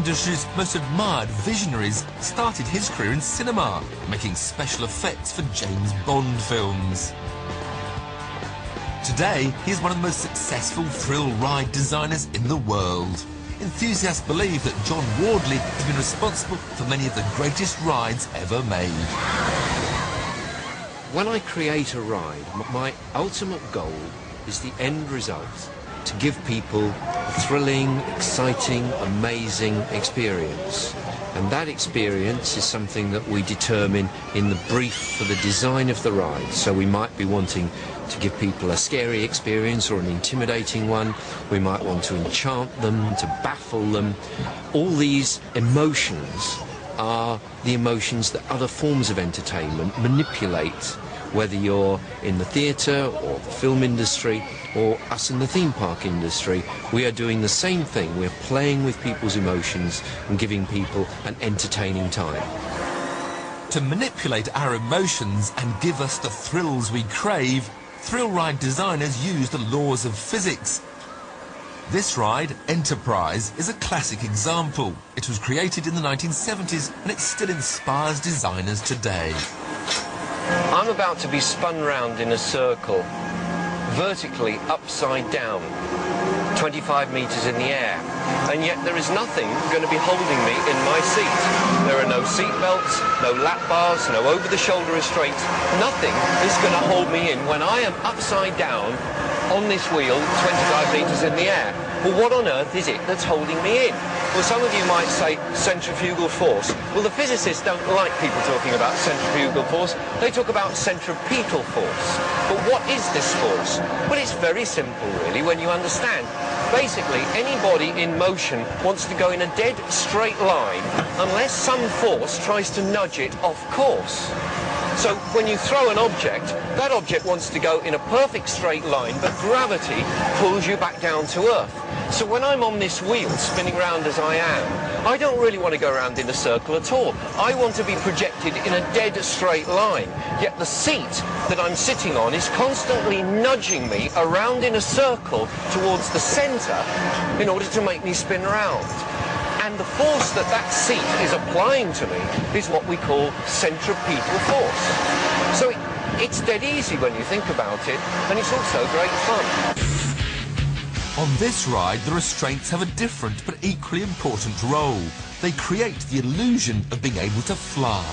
industry's most admired visionaries started his career in cinema, making special effects for James Bond films. Today, he is one of the most successful thrill ride designers in the world. Enthusiasts believe that John Wardley has been responsible for many of the greatest rides ever made. When I create a ride, my ultimate goal is the end result, to give people a thrilling, exciting, amazing experience. And that experience is something that we determine in the brief for the design of the ride. So we might be wanting to give people a scary experience or an intimidating one. We might want to enchant them, to baffle them. All these emotions are the emotions that other forms of entertainment manipulate, whether you're in the theatre or the film industry or us in the theme park industry. We are doing the same thing. We're playing with people's emotions and giving people an entertaining time. To manipulate our emotions and give us the thrills we crave, thrill ride designers use the laws of physics. This ride, Enterprise, is a classic example. It was created in the 1970s and it still inspires designers today. I'm about to be spun round in a circle, vertically upside down, 25 metres in the air, and yet there is nothing going to be holding me in my seat. There are no seat belts, no lap bars, no over-the-shoulder restraints. Nothing is going to hold me in when I am upside down on this wheel, 25 metres in the air. Well, what on earth is it that's holding me in? Well, some of you might say centrifugal force. Well, the physicists don't like people talking about centrifugal force. They talk about centripetal force. But what is this force? Well, it's very simple, really, when you understand. Basically, anybody in motion wants to go in a dead straight line unless some force tries to nudge it off course. So when you throw an object, that object wants to go in a perfect straight line, but gravity pulls you back down to Earth. So when I'm on this wheel, spinning round as I am, I don't really want to go around in a circle at all. I want to be projected in a dead straight line. Yet the seat that I'm sitting on is constantly nudging me around in a circle towards the centre in order to make me spin round. And the force that that seat is applying to me is what we call centripetal force. So it's dead easy when you think about it, and it's also great fun. On this ride, the restraints have a different but equally important role. They create the illusion of being able to fly.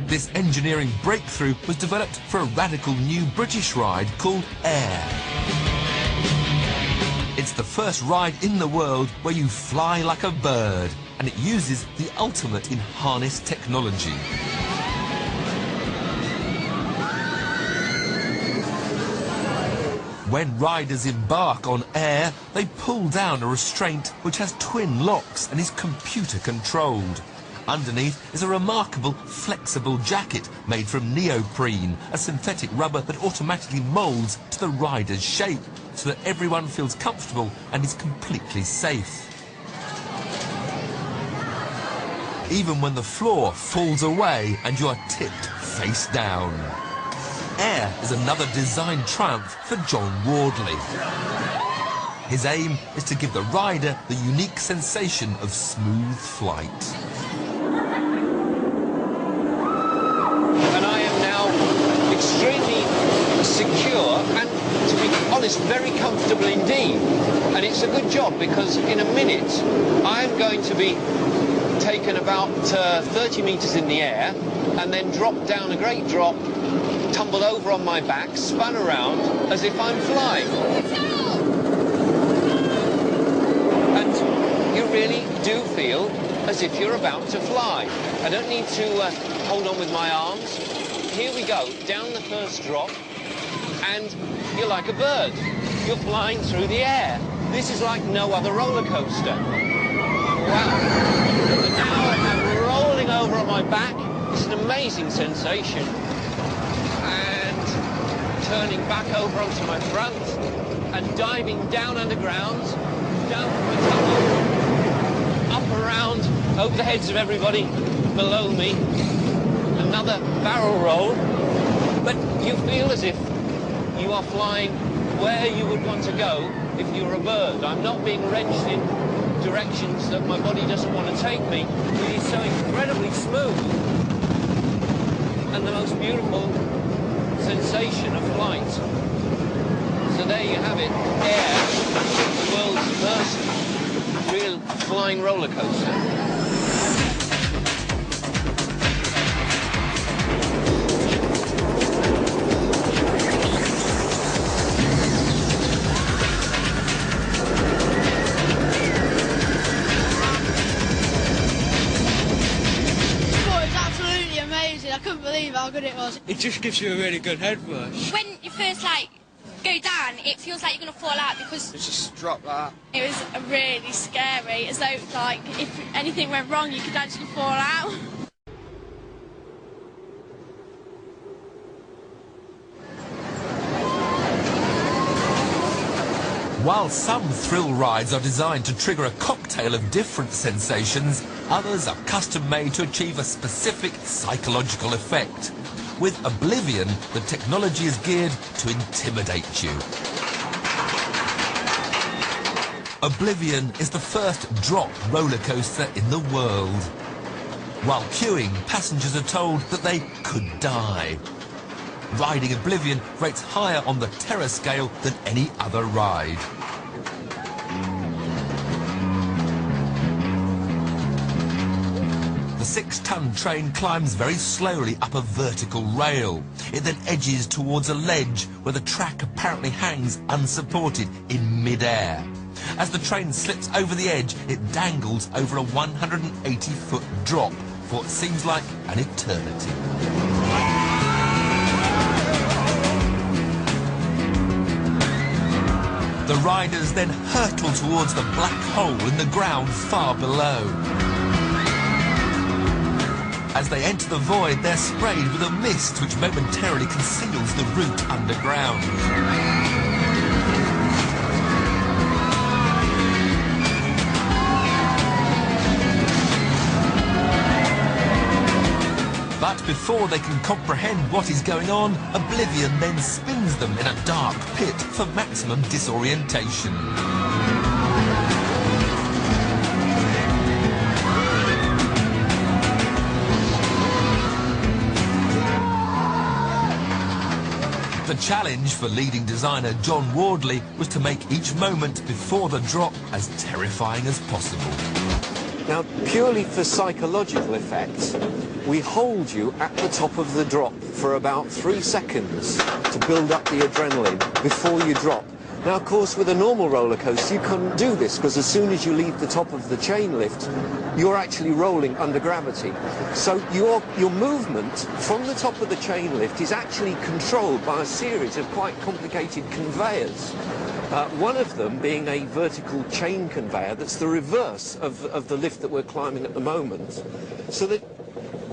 This engineering breakthrough was developed for a radical new British ride called Air. It's the first ride in the world where you fly like a bird, and it uses the ultimate in harness technology. When riders embark on Air, they pull down a restraint which has twin locks and is computer controlled. Underneath is a remarkable flexible jacket made from neoprene, a synthetic rubber that automatically moulds to the rider's shape so that everyone feels comfortable and is completely safe. Even when the floor falls away and you are tipped face down. Air is another design triumph for John Wardley. His aim is to give the rider the unique sensation of smooth flight. And I am now extremely secure and, to be honest, very comfortable indeed. And it's a good job because in a minute I am going to be taken about 30 metres in the air and then dropped down a great drop, tumbled over on my back, spun around as if I'm flying. And you really do feel as if you're about to fly. I don't need to hold on with my arms. Here we go, down the first drop, and you're like a bird. You're flying through the air. This is like no other roller coaster. Wow. And now I'm rolling over on my back. It's an amazing sensation. And turning back over onto my front and diving down underground, down from the tunnel, up around, over the heads of everybody below me. Another barrel roll. But you feel as if you are flying where you would want to go if you were a bird. I'm not being wrenched in directions that my body doesn't want to take me. It is so incredibly smooth and the most beautiful sensation of flight. So there you have it, Air, the world's first real flying roller coaster. I couldn't believe how good it was. It just gives you a really good head rush. When you first go down, it feels like you're going to fall out because It's just drop that. It was really scary, as though if anything went wrong you could actually fall out. While some thrill rides are designed to trigger a cocktail of different sensations, others are custom-made to achieve a specific psychological effect. With Oblivion, the technology is geared to intimidate you. Oblivion is the first drop roller coaster in the world. While queuing, passengers are told that they could die. Riding Oblivion rates higher on the terror scale than any other ride. The 6-ton train climbs very slowly up a vertical rail. It then edges towards a ledge where the track apparently hangs unsupported in mid-air. As the train slips over the edge, it dangles over a 180-foot drop for what seems like an eternity. The riders then hurtle towards the black hole in the ground far below. As they enter the void, they're sprayed with a mist which momentarily conceals the route underground. But before they can comprehend what is going on, Oblivion then spins them in a dark pit for maximum disorientation. The challenge for leading designer John Wardley was to make each moment before the drop as terrifying as possible. Now, purely for psychological effects, we hold you at the top of the drop for about 3 seconds to build up the adrenaline before you drop. Now, of course, with a normal roller coaster, you can't do this because as soon as you leave the top of the chain lift, you're actually rolling under gravity. So your movement from the top of the chain lift is actually controlled by a series of quite complicated conveyors. One of them being a vertical chain conveyor that's the reverse of the lift that we're climbing at the moment, so that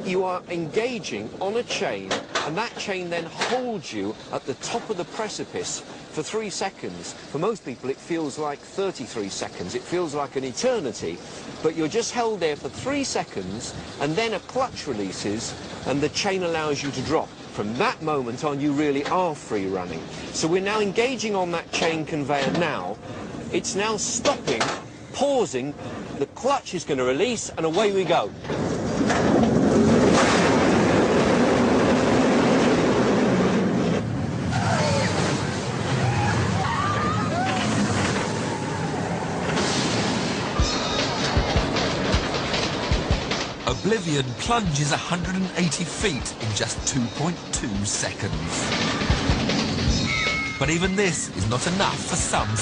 you are engaging on a chain, and that chain then holds you at the top of the precipice for 3 seconds. For most people it feels like 33 seconds, it feels like an eternity, but you're just held there for 3 seconds, and then a clutch releases and the chain allows you to drop. From that moment on you really are free running. So we're now engaging on that chain conveyor now. It's now stopping, pausing, the clutch is going to release and away we go. Oblivion plunges 180 feet in just 2.2 seconds. But even this is not enough for some